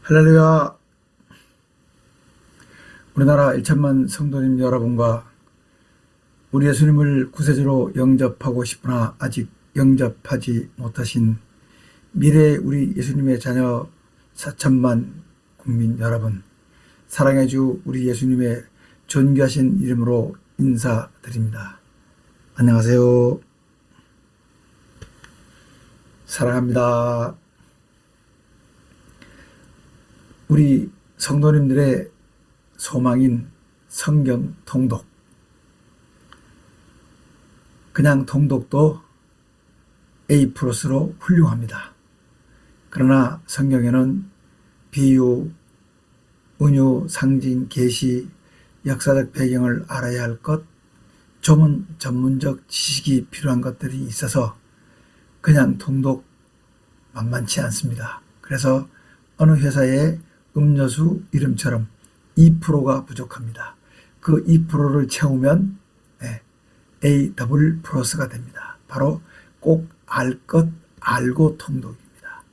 할렐루야. 우리나라 1천만 성도님 여러분과 우리 예수님을 구세주로 영접하고 싶으나 아직 영접하지 못하신 미래의 우리 예수님의 자녀 4천만 국민 여러분, 사랑의 주 우리 예수님의 존귀하신 이름으로 인사드립니다. 안녕하세요. 사랑합니다. 우리 성도님들의 소망인 성경 통독. 그냥 통독도 A+로 훌륭합니다. 그러나 성경에는 비유, 은유, 상징, 계시, 역사적 배경을 알아야 할 것, 전문적 지식이 필요한 것들이 있어서 그냥 통독 만만치 않습니다. 그래서 어느 회사의 음료수 이름처럼 2%가 부족합니다. 그 2%를 채우면 A++가 됩니다. 바로 꼭 알 것 알고 통독입니다.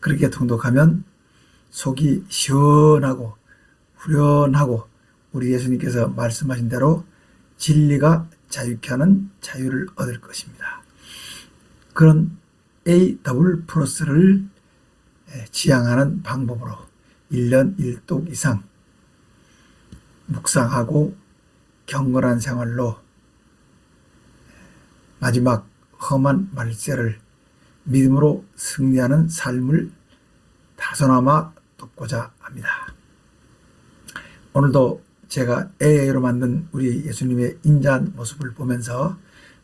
그렇게 통독하면 속이 시원하고 후련하고 우리 예수님께서 말씀하신 대로 진리가 자유케 하는 자유를 얻을 것입니다. 그런 A++를 지향하는 방법으로 1년 1독 이상 묵상하고 경건한 생활로 마지막 험한 말세를 믿음으로 승리하는 삶을 다소나마 돕고자 합니다. 오늘도 제가 AI로 만든 우리 예수님의 인자한 모습을 보면서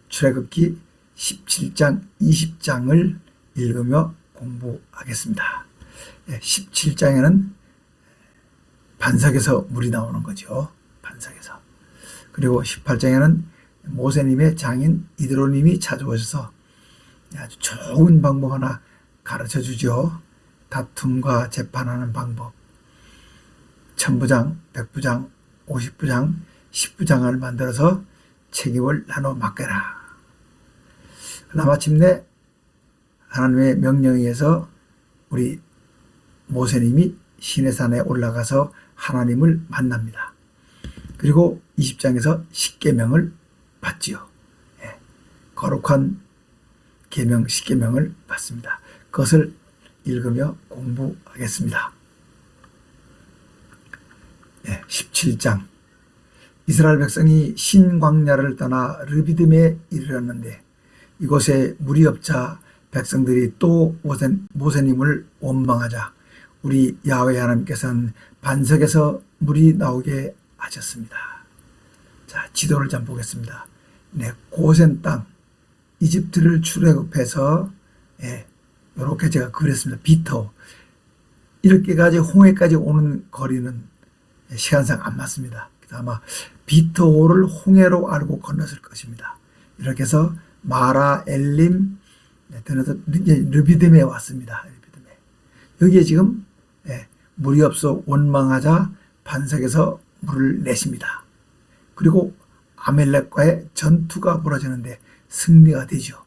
출애굽기 17장 20장을 읽으며 공부하겠습니다. 17장에는 반석에서 물이 나오는 거죠. 반석에서. 그리고 18장에는 모세님의 장인 이드로님이 찾아오셔서 아주 좋은 방법 하나 가르쳐 주죠. 다툼과 재판하는 방법. 1000부장, 100부장, 50부장, 10부장을 만들어서 책임을 나눠 맡겨라. 마침내 하나님의 명령에 의해서 우리 모세님이 시내산에 올라가서 하나님을 만납니다. 그리고 20장에서 십계명을 받지요. 거룩한 계명, 십계명을 받습니다. 그것을 읽으며 공부하겠습니다. 17장. 이스라엘 백성이 신광야를 떠나 르비딤에 이르렀는데 이곳에 물이 없자 백성들이 또 모세님을 원망하자 우리 야훼 하나님께서는 반석에서 물이 나오게 하셨습니다. 자, 지도를 좀 보겠습니다. 고센 땅, 이집트를 출애굽해서 이렇게 제가 그렸습니다. 비터. 이렇게까지 홍해까지 오는 거리는 시간상 안 맞습니다. 아마 비터호를 홍해로 알고 건넜을 것입니다. 이렇게 해서 마라, 엘림, 르비딤에 왔습니다. 르비딤에. 여기에 지금 물이 없어 원망하자 반석에서 물을 내십니다. 그리고 아멜렉과의 전투가 벌어지는데 승리가 되죠.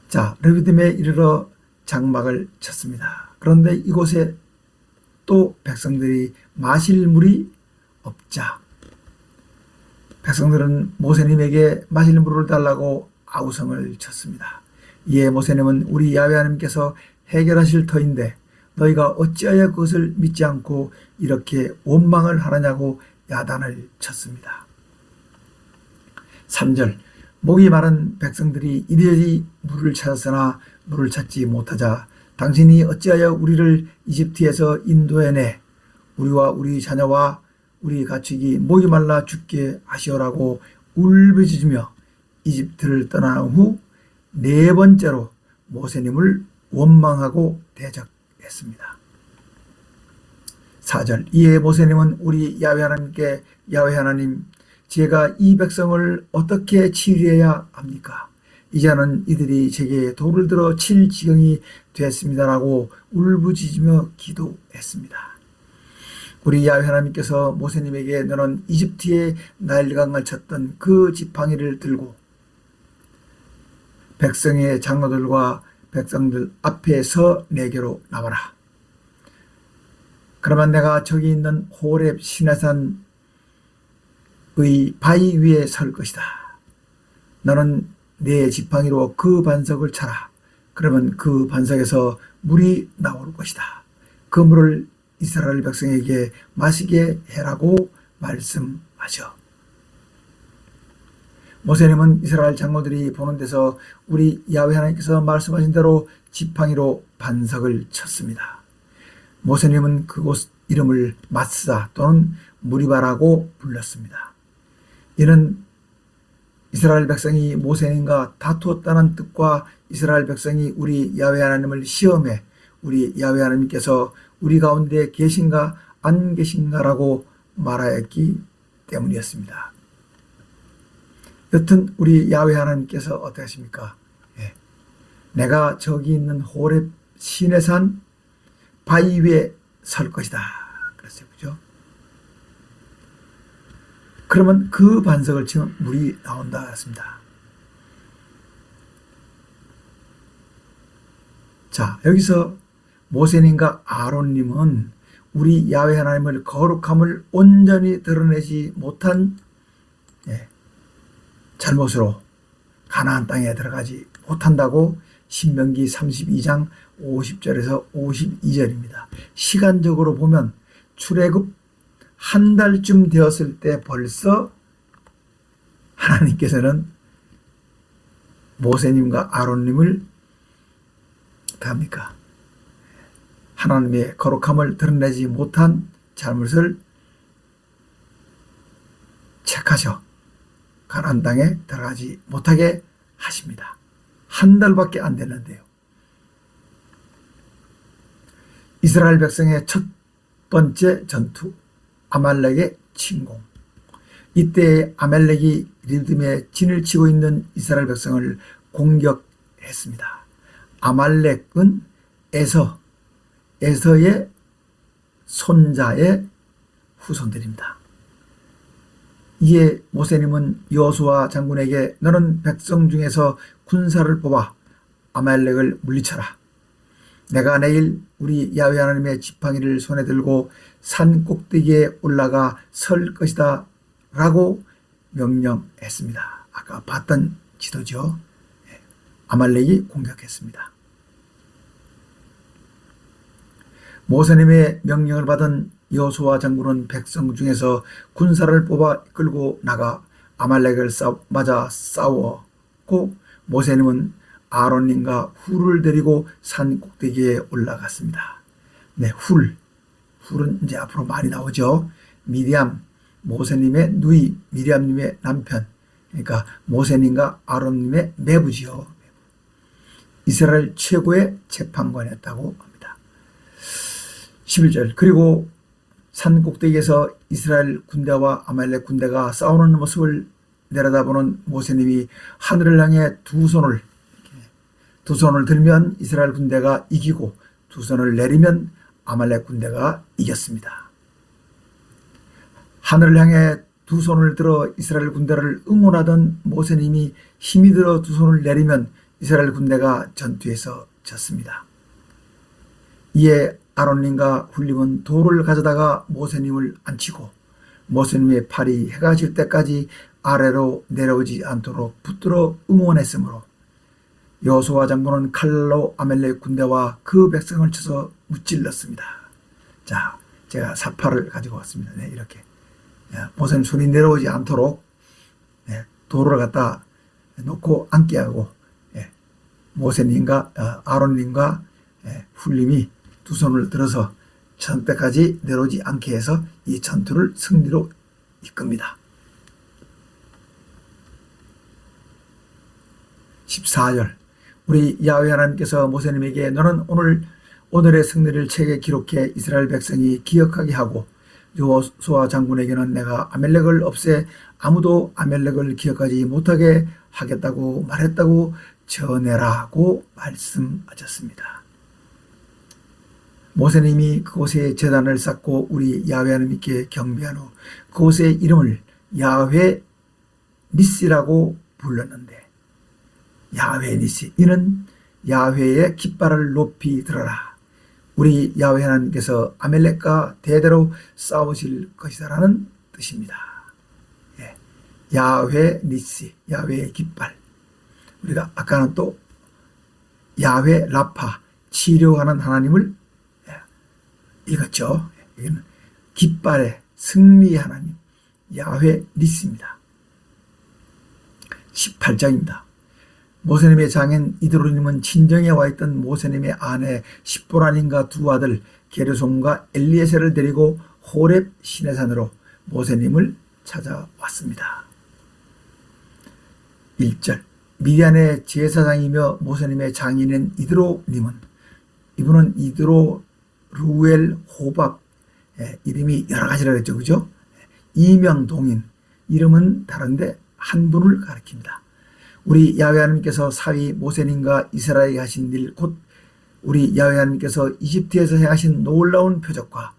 자, 르비딤에 이르러 장막을 쳤습니다. 그런데 이곳에 또 백성들이 마실 물이 없자 백성들은 모세님에게 마실 물을 달라고 아우성을 쳤습니다. 이에 모세님은 우리 야훼 하나님께서 해결하실 터인데 너희가 어찌하여 그것을 믿지 않고 이렇게 원망을 하느냐고 야단을 쳤습니다. 3절. 목이 마른 백성들이 이리저리 물을 찾았으나 물을 찾지 못하자 당신이 어찌하여 우리를 이집트에서 인도해내 우리와 우리 자녀와 우리 가축이 목이 말라 죽게 하시오라고 울부짖으며 이집트를 떠난 후 4번째로 모세님을 원망하고 대적했습니다. 4절. 이에 모세님은 우리 야훼 하나님께 야훼 하나님, 제가 이 백성을 어떻게 치유해야 합니까? 이제는 이들이 제게 돌을 들어 칠 지경이 됐습니다라고 울부짖으며 기도했습니다. 우리 야훼 하나님께서 모세님에게 너는 이집트의 나일강을 쳤던 그 지팡이를 들고 백성의 장로들과 백성들 앞에 서 내게로 나와라. 그러면 내가 저기 있는 호렙 시내산의 바위 위에 설 것이다. 너는 내 지팡이로 그 반석을 쳐라. 그러면 그 반석에서 물이 나올 것이다. 그 물을 이스라엘 백성에게 마시게 해라고 말씀하셔. 모세님은 이스라엘 장로들이 보는 데서 우리 야훼 하나님께서 말씀하신 대로 지팡이로 반석을 쳤습니다. 모세님은 그곳 이름을 마스사 또는 무리바라고 불렀습니다. 이는 이스라엘 백성이 모세님과 다투었다는 뜻과 이스라엘 백성이 우리 야훼 하나님을 시험해 우리 야훼 하나님께서 우리 가운데 계신가 안 계신가라고 말하였기 때문이었습니다. 여튼 우리 야훼 하나님께서 어떻게 하십니까? 내가 저기 있는 호렙 시내산 바위 위에 설 것이다. 그랬어요. 그죠? 그러면 그 반석을 치면 물이 나온다. 그랬습니다. 자, 여기서 모세님과 아론님은 우리 야훼 하나님을 거룩함을 온전히 드러내지 못한 잘못으로 가나안 땅에 들어가지 못한다고 신명기 32장 50절에서 52절입니다. 시간적으로 보면 출애굽 한 달쯤 되었을 때 벌써 하나님께서는 모세님과 아론님을 어떡합니까? 하나님의 거룩함을 드러내지 못한 잘못을 책하셔 가나안 땅에 들어가지 못하게 하십니다. 한 달밖에 안 됐는데요. 이스라엘 백성의 첫 번째 전투, 아말렉의 침공. 이때 아말렉이 리듬에 진을 치고 있는 이스라엘 백성을 공격했습니다. 아말렉은 에서의 손자의 후손들입니다. 이에 모세님은 여호수아 장군에게 너는 백성 중에서 군사를 뽑아 아말렉을 물리쳐라. 내가 내일 우리 야훼 하나님의 지팡이를 손에 들고 산 꼭대기에 올라가 설 것이다 라고 명령했습니다. 아까 봤던 지도죠. 아말렉이 공격했습니다. 모세님의 명령을 받은 여호수아 장군은 백성 중에서 군사를 뽑아 끌고 나가 아말렉을 맞아 싸웠고 모세님은 아론님과 훌을 데리고 산 꼭대기에 올라갔습니다. 네, 훌은 이제 앞으로 많이 나오죠. 미디암, 모세님의 누이, 미리암님의 남편, 그러니까 모세님과 아론님의 매부지요. 이스라엘 최고의 재판관이었다고 합니다. 11절 그리고 산 꼭대기에서 이스라엘 군대와 아말렉 군대가 싸우는 모습을 내려다보는 모세님이 하늘을 향해 두 손을 들면 이스라엘 군대가 이기고 두 손을 내리면 아말렉 군대가 이겼습니다. 하늘을 향해 두 손을 들어 이스라엘 군대를 응원하던 모세님이 힘이 들어 두 손을 내리면 이스라엘 군대가 전투에서 졌습니다. 이에 아론님과 훌림은 돌을 가져다가 모세님을 앉히고 모세님의 팔이 해가 질 때까지 아래로 내려오지 않도록 붙들어 응원했으므로 여호수아 장군은 칼로 아말렉 군대와 그 백성을 쳐서 무찔렀습니다. 자, 제가 사파를 가지고 왔습니다. 네, 이렇게 모세님 손이 내려오지 않도록 돌을 갖다 놓고 앉게 하고 모세님과 아론님과 훌림이 두 손을 들어서 전때까지 내려오지 않게 해서 이 전투를 승리로 이끕니다. 14절 우리 야훼 하나님께서 모세님에게 너는 오늘의 승리를 책에 기록해 이스라엘 백성이 기억하게 하고 여호수아 장군에게는 내가 아말렉을 없애 아무도 아말렉을 기억하지 못하게 하겠다고 말했다고 전해라고 말씀하셨습니다. 모세님이 그곳에 제단을 쌓고 우리 야훼 하나님께 경배한 후 그곳의 이름을 야훼 니시라고 불렀는데 야훼 니시 이는 야훼의 깃발을 높이 들어라 우리 야훼 하나님께서 아멜렉과 대대로 싸우실 것이다라는 뜻입니다. 예. 야훼 니시, 야훼의 깃발. 우리가 아까는 또 야훼 라파, 치료하는 하나님을 읽었죠. 여기는 깃발의 승리의 하나님, 야훼 니시입니다. 18장입니다. 모세님의 장인 이드로님은 친정에 와 있던 모세님의 아내 십보라님과 두 아들 게르솜과 엘리에셀을 데리고 호렙 시내산으로 모세님을 찾아왔습니다. 1절 미디안의 제사장이며 모세님의 장인인 이드로님은, 이분은 이드로, 루엘, 호밥, 이름이 여러 가지라고 했죠. 그죠? 이명, 동인, 이름은 다른데 한 분을 가리킵니다. 우리 야훼 하나님께서 사위 모세님과 이스라엘에게 하신 일, 곧 우리 야훼 하나님께서 이집트에서 행하신 놀라운 표적과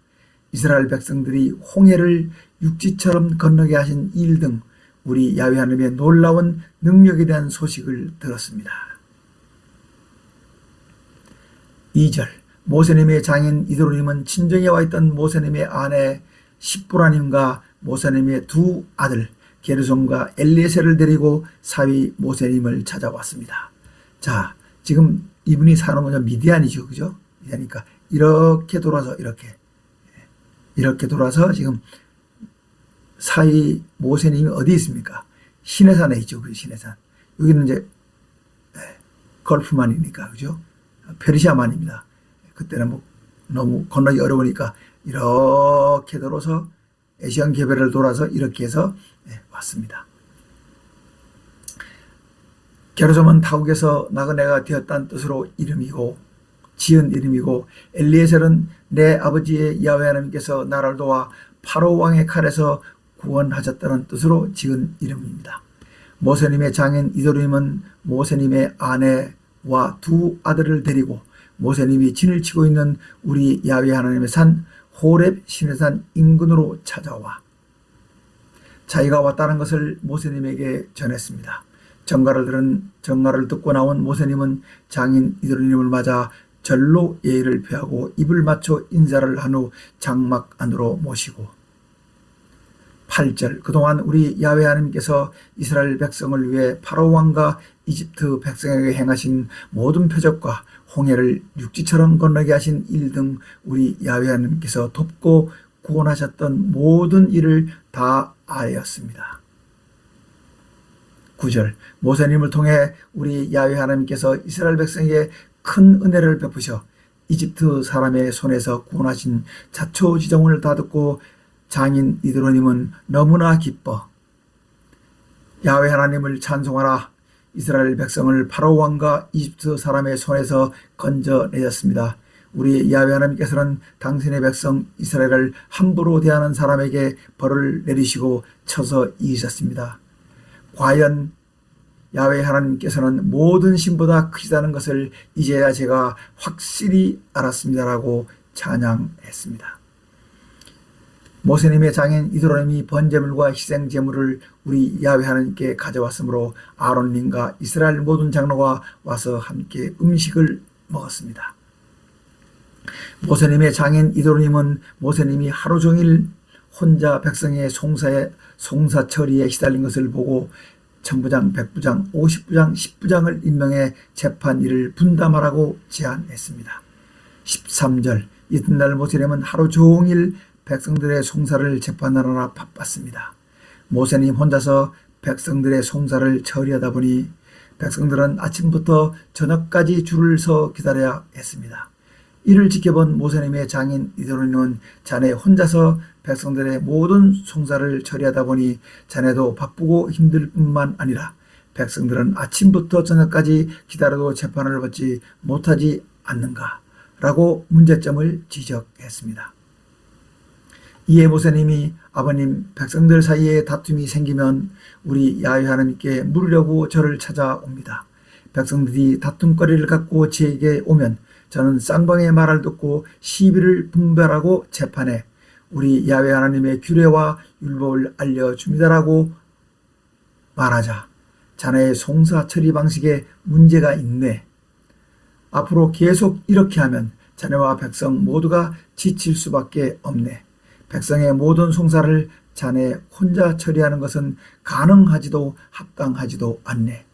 이스라엘 백성들이 홍해를 육지처럼 건너게 하신 일 등 우리 야훼 하나님의 놀라운 능력에 대한 소식을 들었습니다. 2절 모세님의 장인 이드로님은 친정에 와 있던 모세님의 아내 십보라님과 모세님의 두 아들 게르솜과 엘리에셀을 데리고 사위 모세님을 찾아왔습니다. 자, 지금 이분이 사는 건 미디안이죠. 그죠? 미디안이니까 이렇게 돌아서 이렇게 돌아서 지금 사위 모세님이 어디 있습니까? 시내산에 있죠. 그 시내산. 여기는 이제 걸프만이니까, 그죠? 페르시아만입니다. 그때는 뭐 너무 건너기 어려우니까 이렇게 돌아서 에시안 개별을 돌아서 이렇게 해서 왔습니다. 게르솜은 타국에서 나그네가 되었다는 뜻으로 이름이고 지은 이름이고, 엘리에셀은 내 아버지의 야훼 하나님께서 나를 도와 파로 왕의 칼에서 구원하셨다는 뜻으로 지은 이름입니다. 모세님의 장인 이드로님은 모세님의 아내와 두 아들을 데리고 모세님이 진을 치고 있는 우리 야훼 하나님의 산 호렙 시내산 인근으로 찾아와 자기가 왔다는 것을 모세님에게 전했습니다. 전가를 듣고 나온 모세님은 장인 이드로님을 맞아 절로 예의를 표하고 입을 맞춰 인사를 한 후 장막 안으로 모시고, 8절 그동안 우리 야훼 하나님께서 이스라엘 백성을 위해 파로 왕과 이집트 백성에게 행하신 모든 표적과 홍해를 육지처럼 건너게 하신 일 등 우리 야훼 하나님께서 돕고 구원하셨던 모든 일을 다 아뢰었습니다. 9절 모세님을 통해 우리 야훼 하나님께서 이스라엘 백성에게 큰 은혜를 베푸셔 이집트 사람의 손에서 구원하신 자초지종을 다 듣고 장인 이드로님은 너무나 기뻐 야훼 하나님을 찬송하라. 이스라엘 백성을 파로 왕과 이집트 사람의 손에서 건져내셨습니다. 우리 야훼 하나님께서는 당신의 백성 이스라엘을 함부로 대하는 사람에게 벌을 내리시고 쳐서 이기셨습니다. 과연 야훼 하나님께서는 모든 신보다 크시다는 것을 이제야 제가 확실히 알았습니다라고 찬양했습니다. 모세님의 장인 이드로님이 번제물과 희생제물을 우리 야훼 하나님께 가져왔으므로 아론님과 이스라엘 모든 장로가 와서 함께 음식을 먹었습니다. 모세님의 장인 이드로님은 모세님이 하루 종일 혼자 백성의 송사 처리에 시달린 것을 보고 천부장, 백부장, 50부장, 10부장을 임명해 재판 일을 분담하라고 제안했습니다. 13절 이튿날 모세님은 하루 종일 백성들의 송사를 재판하느라 바빴습니다. 모세님 혼자서 백성들의 송사를 처리하다 보니 백성들은 아침부터 저녁까지 줄을 서 기다려야 했습니다. 이를 지켜본 모세님의 장인 이드로님은 자네 혼자서 백성들의 모든 송사를 처리하다 보니 자네도 바쁘고 힘들 뿐만 아니라 백성들은 아침부터 저녁까지 기다려도 재판을 받지 못하지 않는가 라고 문제점을 지적했습니다. 이에 모세님이 아버님, 백성들 사이에 다툼이 생기면 우리 야훼 하나님께 물으려고 저를 찾아옵니다. 백성들이 다툼거리를 갖고 제게 오면 저는 쌍방의 말을 듣고 시비를 분별하고 재판해 우리 야훼 하나님의 규례와 율법을 알려줍니다라고 말하자 자네의 송사 처리 방식에 문제가 있네. 앞으로 계속 이렇게 하면 자네와 백성 모두가 지칠 수밖에 없네. 백성의 모든 송사를 자네 혼자 처리하는 것은 가능하지도 합당하지도 않네.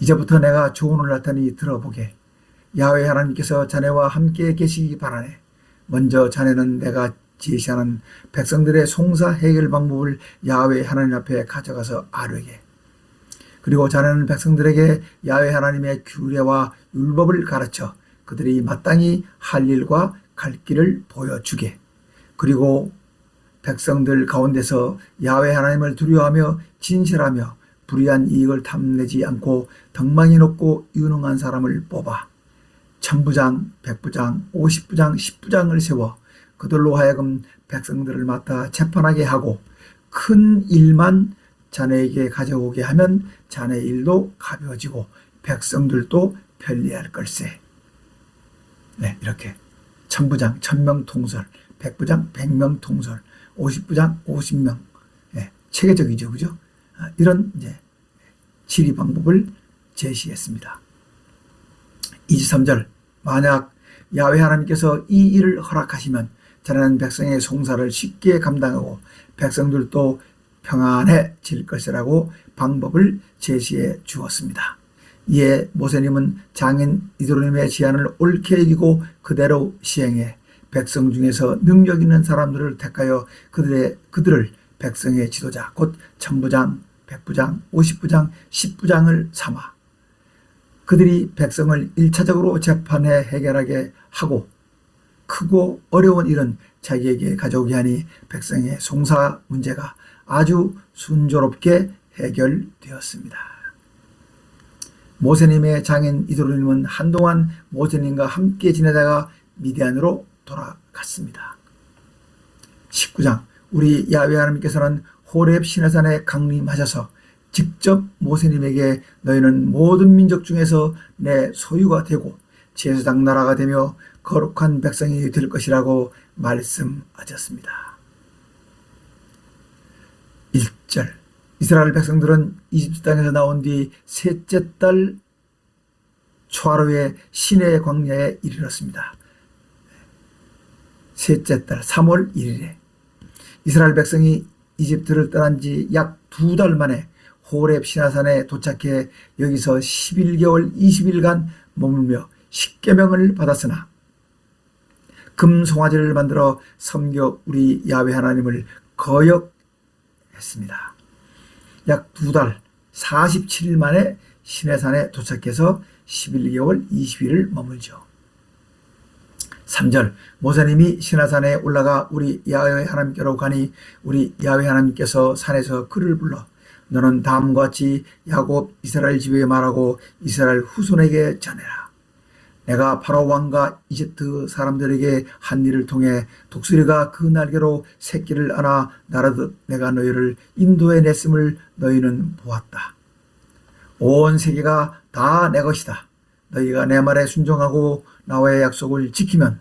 이제부터 내가 조언을 할 테니 들어보게. 야훼 하나님께서 자네와 함께 계시기 바라네. 먼저 자네는 내가 제시하는 백성들의 송사 해결 방법을 야훼 하나님 앞에 가져가서 아뢰게. 그리고 자네는 백성들에게 야훼 하나님의 규례와 율법을 가르쳐 그들이 마땅히 할 일과 갈 길을 보여주게. 그리고 백성들 가운데서 야훼 하나님을 두려워하며 진실하며 불의한 이익을 탐내지 않고 덕망이 높고 유능한 사람을 뽑아 천부장, 백부장, 50부장, 10부장을 세워 그들로 하여금 백성들을 맡아 재판하게 하고 큰 일만 자네에게 가져오게 하면 자네 일도 가벼워지고 백성들도 편리할 걸세. 네, 이렇게 천부장 1000명 통솔, 백부장 100명 통솔, 50부장 50명. 네, 체계적이죠, 그죠? 이런 이제 치리 방법을 제시했습니다. 23절, 만약 야훼 하나님께서 이 일을 허락하시면 자네는 백성의 송사를 쉽게 감당하고 백성들도 평안해질 것이라고 방법을 제시해 주었습니다. 이에 모세님은 장인 이도르님의 제안을 옳게 여기고 그대로 시행해 백성 중에서 능력 있는 사람들을 택하여 그들을 백성의 지도자 곧 천부장, 백부장, 50부장, 10부장을 삼아 그들이 백성을 1차적으로 재판해 해결하게 하고 크고 어려운 일은 자기에게 가져오게 하니 백성의 송사 문제가 아주 순조롭게 해결되었습니다. 모세님의 장인 이도르님은 한동안 모세님과 함께 지내다가 미디안으로 돌아갔습니다. 19장, 우리 야훼 하나님께서는 호렙 시내산에 강림하셔서 직접 모세님에게 너희는 모든 민족 중에서 내 소유가 되고 제사장 나라가 되며 거룩한 백성이 될 것이라고 말씀하셨습니다. 1절, 이스라엘 백성들은 이집트 땅에서 나온 뒤 셋째 달 초하루에 시내 광야에 이르렀습니다. 셋째 달 3월 1일에 이스라엘 백성이 이집트를 떠난 지 약 2달 만에 호렙 시내산에 도착해 여기서 11개월 20일간 머물며 십계명을 받았으나 금송아지를 만들어 섬겨 우리 야훼 하나님을 거역했습니다. 약 2달 47일 만에 시내산에 도착해서 11개월 20일을 머물죠. 3절, 모세님이 시내산에 올라가 우리 야훼 하나님께로 가니 우리 야훼 하나님께서 산에서 그를 불러 너는 다음과 같이 야곱 이스라엘 집에 말하고 이스라엘 후손에게 전해라. 내가 바로 왕과 이집트 사람들에게 한 일을 통해 독수리가 그 날개로 새끼를 안아 날아듯 내가 너희를 인도해 냈음을 너희는 보았다. 온 세계가 다 내 것이다. 너희가 내 말에 순종하고 나와의 약속을 지키면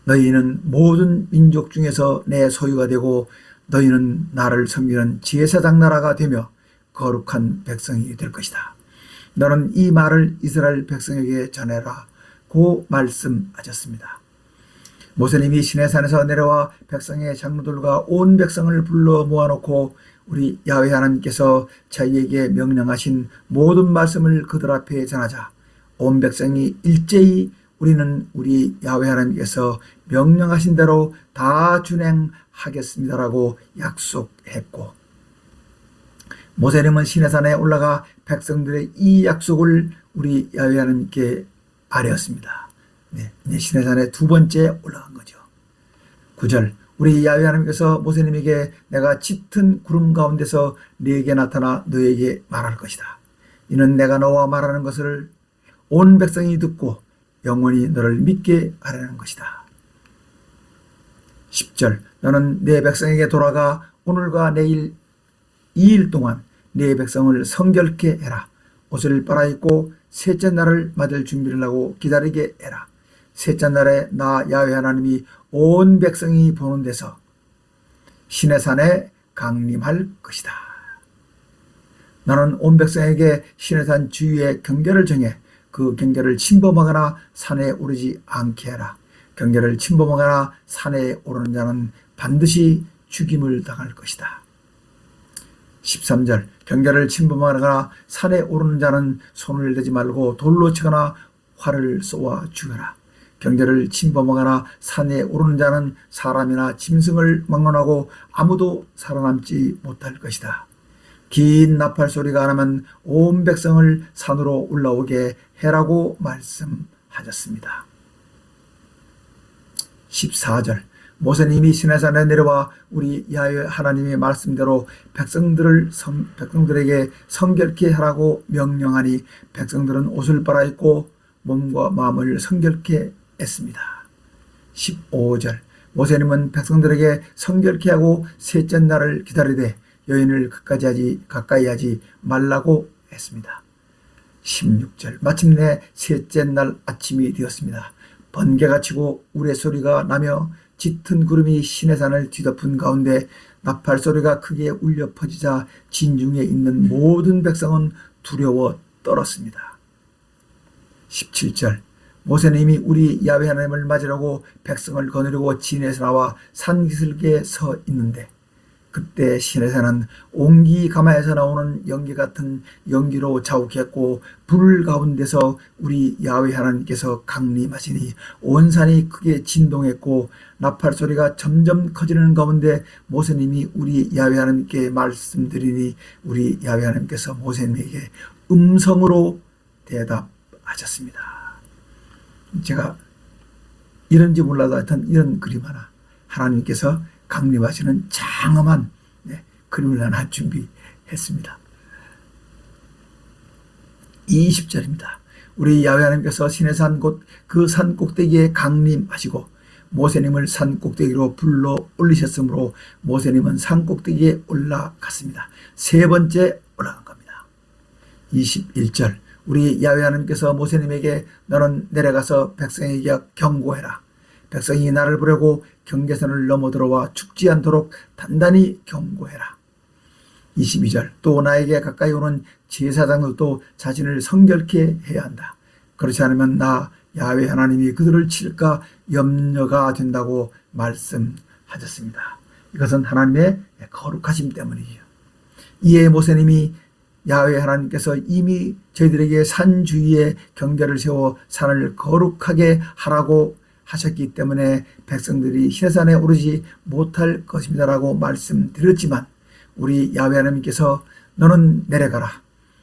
너희는 모든 민족 중에서 내 소유가 되고 너희는 나를 섬기는 제사장 나라가 되며 거룩한 백성이 될 것이다. 너는 이 말을 이스라엘 백성에게 전해라고 말씀하셨습니다. 모세님이 시내산에서 내려와 백성의 장로들과 온 백성을 불러 모아놓고 우리 야훼 하나님께서 자기에게 명령하신 모든 말씀을 그들 앞에 전하자 온 백성이 일제히 우리는 우리 야훼 하나님께서 명령하신 대로 다 준행하겠습니다라고 약속했고 모세님은 시내산에 올라가 백성들의 이 약속을 우리 야훼 하나님께 아뢰었습니다. 네, 이제 시내산에 두 번째 올라간 거죠. 9절, 우리 야훼 하나님께서 모세님에게 내가 짙은 구름 가운데서 네게 나타나 너에게 말할 것이다. 이는 내가 너와 말하는 것을 온 백성이 듣고 영원히 너를 믿게 하려는 것이다. 10절, 너는 내 백성에게 돌아가 오늘과 내일 2일 동안 내 백성을 성결케 해라. 옷을 빨아입고 셋째 날을 맞을 준비를 하고 기다리게 해라. 셋째 날에 나 야훼 하나님이 온 백성이 보는 데서 시내산에 강림할 것이다. 너는 온 백성에게 시내산 주위에 경계를 정해 그 경계를 침범하거나 산에 오르지 않게 하라. 경계를 침범하거나 산에 오르는 자는 반드시 죽임을 당할 것이다. 13절 경계를 침범하거나 산에 오르는 자는 손을 대지 말고 돌로 치거나 활을 쏘아 죽여라. 경계를 침범하거나 산에 오르는 자는 사람이나 짐승을 막론하고 아무도 살아남지 못할 것이다. 긴 나팔 소리가 나면 온 백성을 산으로 올라오게 해라고 말씀하셨습니다. 14절 모세님이 시내산에 내려와 우리 야훼 하나님의 말씀대로 백성들에게 성결케 하라고 명령하니 백성들은 옷을 빨아입고 몸과 마음을 성결케 했습니다. 15절 모세님은 백성들에게 성결케 하고 셋째 날을 기다리되 여인을 가까이 하지 말라고 했습니다. 16절 마침내 셋째 날 아침이 되었습니다. 번개가 치고 우레소리가 나며 짙은 구름이 시내산을 뒤덮은 가운데 나팔 소리가 크게 울려 퍼지자 진중에 있는 모든 백성은 두려워 떨었습니다. 17절 모세님이 우리 야훼 하나님을 맞으려고 백성을 거느리고 진에서 나와 산 기슭에 서 있는데 그때 시내산은 옹기 가마에서 나오는 연기 같은 연기로 자욱했고 불 가운데서 우리 야훼 하나님께서 강림하시니 온 산이 크게 진동했고 나팔 소리가 점점 커지는 가운데 모세님이 우리 야훼 하나님께 말씀드리니 우리 야훼 하나님께서 모세님에게 음성으로 대답하셨습니다. 제가 이런지 몰라도 하여튼 이런 그림 하나 하나님께서 강림하시는 장엄한 그림을 하나 준비했습니다. 20절입니다. 우리 야훼 하나님께서 시내산 곧 그 산 꼭대기에 강림하시고 모세님을 산 꼭대기로 불러 올리셨으므로 모세님은 산 꼭대기에 올라갔습니다. 세 번째 올라간 겁니다. 21절 우리 야훼 하나님께서 모세님에게 너는 내려가서 백성에게 경고해라. 백성이 나를 보려고 경계선을 넘어 들어와 죽지 않도록 단단히 경고해라. 22절 또 나에게 가까이 오는 제사장들도 자신을 성결케 해야 한다. 그렇지 않으면 나 야훼 하나님이 그들을 칠까 염려가 된다고 말씀하셨습니다. 이것은 하나님의 거룩하심 때문이죠. 이에 모세님이 야훼 하나님께서 이미 저희들에게 산 주위에 경계를 세워 산을 거룩하게 하라고 하셨기 때문에 백성들이 시내산에 오르지 못할 것입니다라고 말씀드렸지만 우리 야훼 하나님께서 너는 내려가라.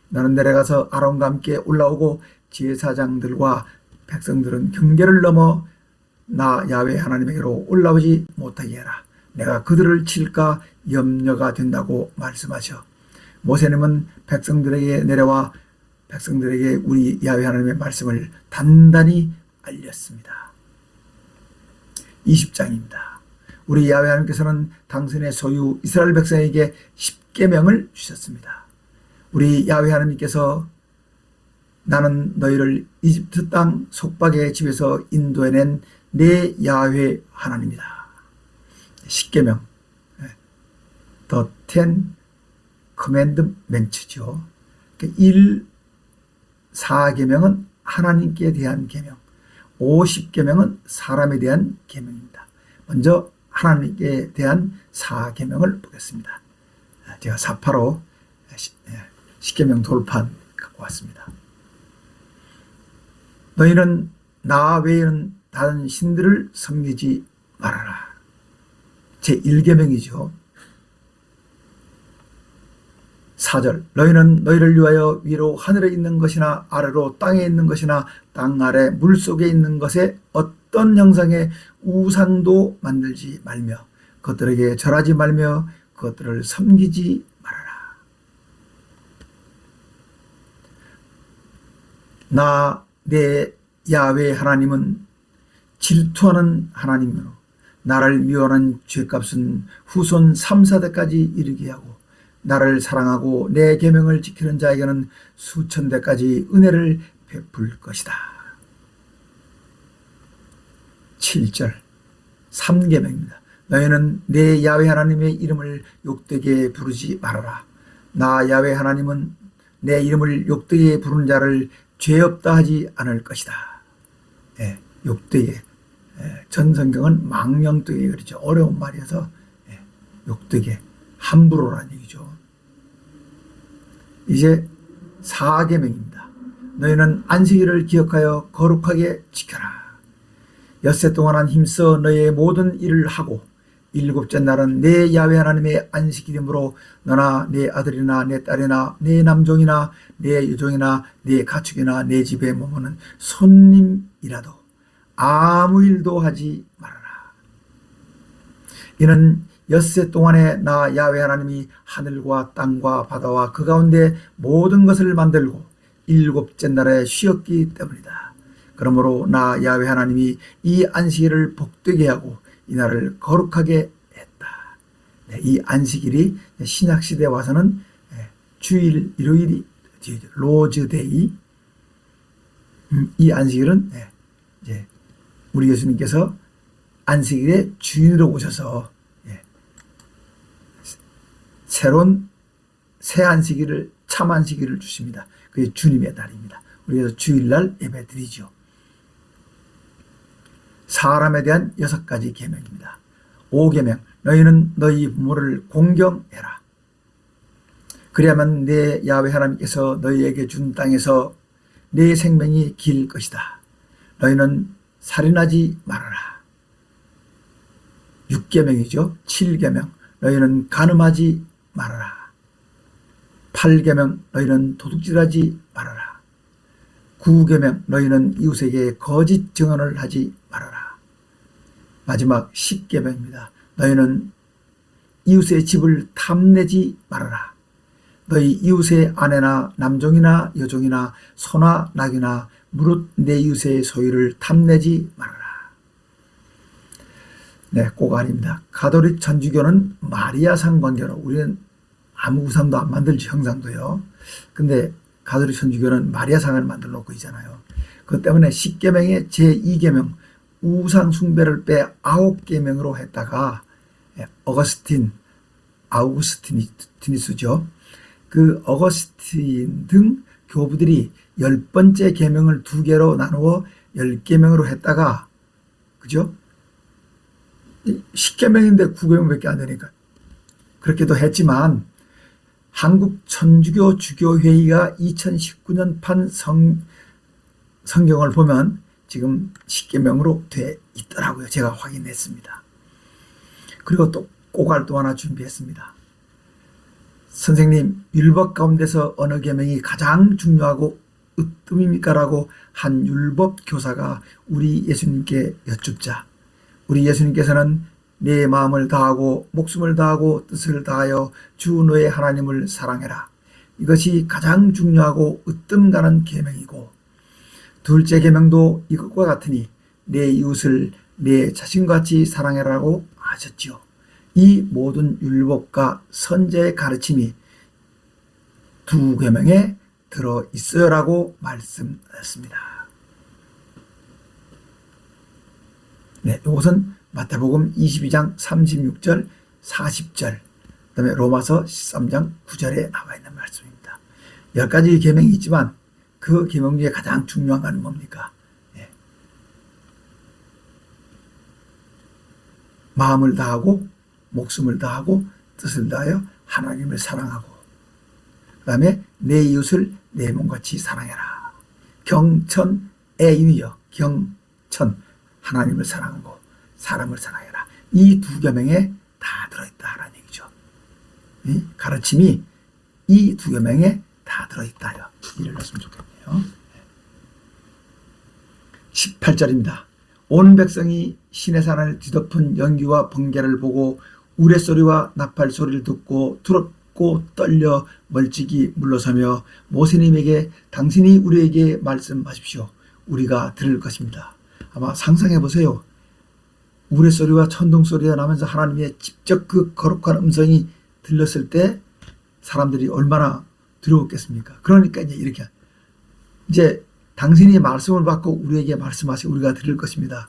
너는 내려가서 아론과 함께 올라오고 제사장들과 백성들은 경계를 넘어 나 야훼 하나님에게로 올라오지 못하게 해라. 내가 그들을 칠까 염려가 된다고 말씀하셔. 모세님은 백성들에게 내려와 백성들에게 우리 야훼 하나님의 말씀을 단단히 알렸습니다. 20장입니다. 우리 야훼 하나님께서는 당신의 소유 이스라엘 백성에게 10계명을 주셨습니다. 우리 야훼 하나님께서 나는 너희를 이집트 땅 속박의 집에서 인도해낸 내 야훼 하나님이다. 10계명, The Ten Commandments죠. 4계명은 하나님께 대한 계명, 50계명은 사람에 대한 계명입니다. 먼저 하나님께 대한 4계명을 보겠습니다. 제가 485 10계명 돌판 갖고 왔습니다. 너희는 나 외에는 다른 신들을 섬기지 말아라. 제1계명이죠. 4절 너희는 너희를 위하여 위로 하늘에 있는 것이나 아래로 땅에 있는 것이나 땅 아래 물속에 있는 것에 어떤 형상의 우상도 만들지 말며 그것들에게 절하지 말며 그것들을 섬기지 말아라. 나 내 야훼 하나님은 질투하는 하나님이므로 나를 미워하는 죄값은 후손 3, 4대까지 이르게 하고 나를 사랑하고 내 계명을 지키는 자에게는 수천 대까지 은혜를 베풀 것이다. 7절 3계명입니다. 너희는 내 야훼 하나님의 이름을 욕되게 부르지 말아라. 나 야훼 하나님은 내 이름을 욕되게 부르는 자를 죄 없다 하지 않을 것이다. 예, 욕되게. 예, 전 성경은 망령되게 그러죠. 어려운 말이어서 예, 욕되게 함부로라는 얘기죠. 이제 4계명입니다. 너희는 안식일을 기억하여 거룩하게 지켜라. 엿새 동안 힘써 너희의 모든 일을 하고 일곱째 날은 내 야훼 하나님의 안식일이므로 너나 내 아들이나 내 딸이나 내 남종이나 내 여종이나 내 가축이나 내 집에 머무는 손님이라도 아무 일도 하지 말아라. 이는 엿새 동안에 나 야훼 하나님이 하늘과 땅과 바다와 그 가운데 모든 것을 만들고 일곱째 날에 쉬었기 때문이다. 그러므로 나 야훼 하나님이 이 안식일을 복되게 하고 이 날을 거룩하게 했다. 네, 이 안식일이 신약시대에 와서는 주일, 일요일이 로즈데이. 이 안식일은 이제 우리 예수님께서 안식일의 주인으로 오셔서 새로운 새 안식일을, 참 안식일을 주십니다. 그게 주님의 날입니다. 우리가 주일날 예배 드리죠. 사람에 대한 6가지 계명입니다. 5계명, 너희는 너희 부모를 공경해라. 그래야만 내 야훼 하나님께서 너희에게 준 땅에서 내 생명이 길 것이다. 너희는 살인하지 말아라. 6계명이죠. 7계명, 너희는 간음하지 말아라. 8계명, 너희는 도둑질하지 말아라. 9계명, 너희는 이웃에게 거짓 증언을 하지 말아라. 마지막 10계명입니다. 너희는 이웃의 집을 탐내지 말아라. 너희 이웃의 아내나 남종이나 여종이나 소나 낙이나 무릇 내 이웃의 소유를 탐내지 말아라. 네, 꼭 아닙니다. 가톨릭 천주교는 마리아상 관계로, 우리는 아무 우상도 안 만들지, 형상도요. 근데 가톨릭 천주교는 마리아상을 만들어 놓고 있잖아요. 그것 때문에 10계명의 제2계명 우상 숭배를 빼 9계명으로 했다가 아우구스티니스죠. 그 어거스틴 등 교부들이 10번째 계명을 2개로 나누어 10계명으로 했다가, 그죠? 10계명인데 9계명밖에 안 되니까 그렇게도 했지만, 한국 천주교 주교회의가 2019년 판 성경을 보면 지금 10계명으로 돼 있더라고요. 제가 확인했습니다. 그리고 또 꼬갈 또 하나 준비했습니다. 선생님, 율법 가운데서 어느 계명이 가장 중요하고 으뜸입니까? 라고 한 율법 교사가 우리 예수님께 여쭙자, 우리 예수님께서는 내 마음을 다하고 목숨을 다하고 뜻을 다하여 주 너의 하나님을 사랑해라. 이것이 가장 중요하고 으뜸 가는 계명이고, 둘째 계명도 이것과 같으니 내 이웃을 내 자신같이 사랑해라고 하셨지요. 이 모든 율법과 선제의 가르침이 2계명에 들어있어요라고 말씀하셨습니다. 네, 이것은 마태복음 22장 36절 40절, 그 다음에 로마서 13장 9절에 나와 있는 말씀입니다. 10가지 계명이 있지만 그 계명 중에 가장 중요한 건 뭡니까? 마음을 다하고 목숨을 다하고 뜻을 다하여 하나님을 사랑하고, 그 다음에 내 이웃을 내 몸같이 사랑해라. 경천애인이요. 경천, 하나님을 사랑하고 사람을 사랑해라. 이 2계명에 다 들어있다라는 얘기죠. 이 가르침이 이 2계명에 다 들어있다요. 이를 넣었으면 좋겠네요. 18절입니다. 온 백성이 시내산을 뒤덮은 연기와 번개를 보고 우레소리와 나팔소리를 듣고 두렵고 떨려 멀찍이 물러서며 모세님에게 당신이 우리에게 말씀하십시오. 우리가 들을 것입니다. 아마 상상해 보세요. 우레소리와 천둥소리가 나면서 하나님의 직접 그 거룩한 음성이 들렸을 때 사람들이 얼마나 두려웠겠습니까? 그러니까 이렇게 이제 당신이 말씀을 받고 우리에게 말씀하시고 우리가 들을 것입니다.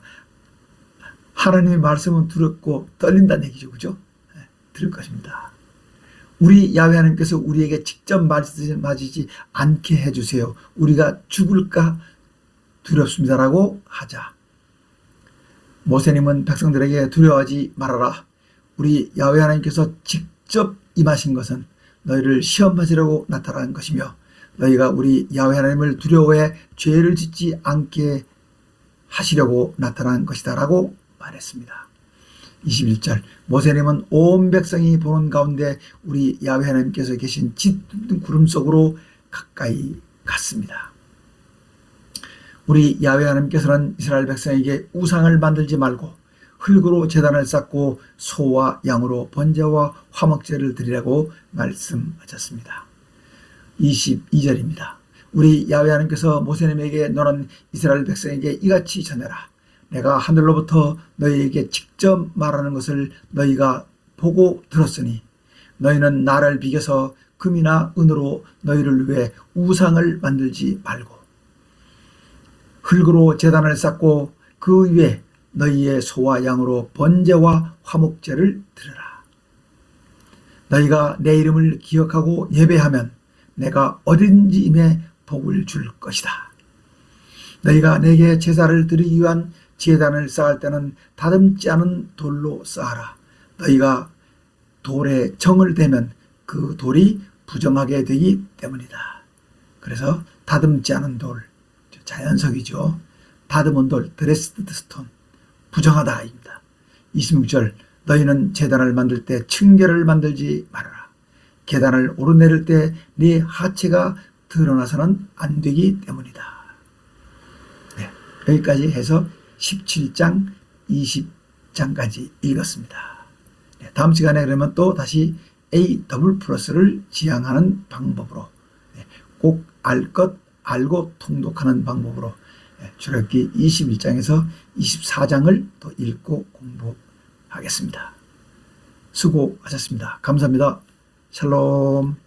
하나님의 말씀은 두렵고 떨린다는 얘기죠. 그죠? 네, 들을 것입니다. 우리 야훼 하나님께서 우리에게 직접 말씀하시지 않게 해주세요. 우리가 죽을까 두렵습니다라고 하자. 모세님은 백성들에게 두려워하지 말아라. 우리 야훼 하나님께서 직접 임하신 것은 너희를 시험하시려고 나타난 것이며 너희가 우리 야훼 하나님을 두려워해 죄를 짓지 않게 하시려고 나타난 것이다 라고 말했습니다. 21절 모세님은 온 백성이 보는 가운데 우리 야훼 하나님께서 계신 짙은 구름 속으로 가까이 갔습니다. 우리 야훼 하나님께서는 이스라엘 백성에게 우상을 만들지 말고 흙으로 제단을 쌓고 소와 양으로 번제와 화목제를 드리라고 말씀하셨습니다. 22절입니다. 우리 야훼 하나님께서 모세님에게 너는 이스라엘 백성에게 이같이 전해라. 내가 하늘로부터 너희에게 직접 말하는 것을 너희가 보고 들었으니 너희는 나를 비겨서 금이나 은으로 너희를 위해 우상을 만들지 말고 흙으로 제단을 쌓고 그 위에 너희의 소와 양으로 번제와 화목제를 드려라. 너희가 내 이름을 기억하고 예배하면 내가 어딘지 임에 복을 줄 것이다. 너희가 내게 제사를 드리기 위한 제단을 쌓을 때는 다듬지 않은 돌로 쌓아라. 너희가 돌에 정을 대면 그 돌이 부정하게 되기 때문이다. 그래서 다듬지 않은 돌, 자연석이죠. 다듬은 돌, 드레스드 스톤, 부정하다입니다. 26절 너희는 제단을 만들 때 층계를 만들지 말아라. 계단을 오르내릴 때 네 하체가 드러나서는 안 되기 때문이다. 네, 여기까지 해서 17장 20장까지 읽었습니다. 네, 다음 시간에 그러면 또 다시 A++를 지향하는 방법으로 꼭 알 것 알고 통독하는 방법으로 출애굽기 21장에서 24장을 또 읽고 공부하겠습니다. 수고하셨습니다. 감사합니다. 샬롬.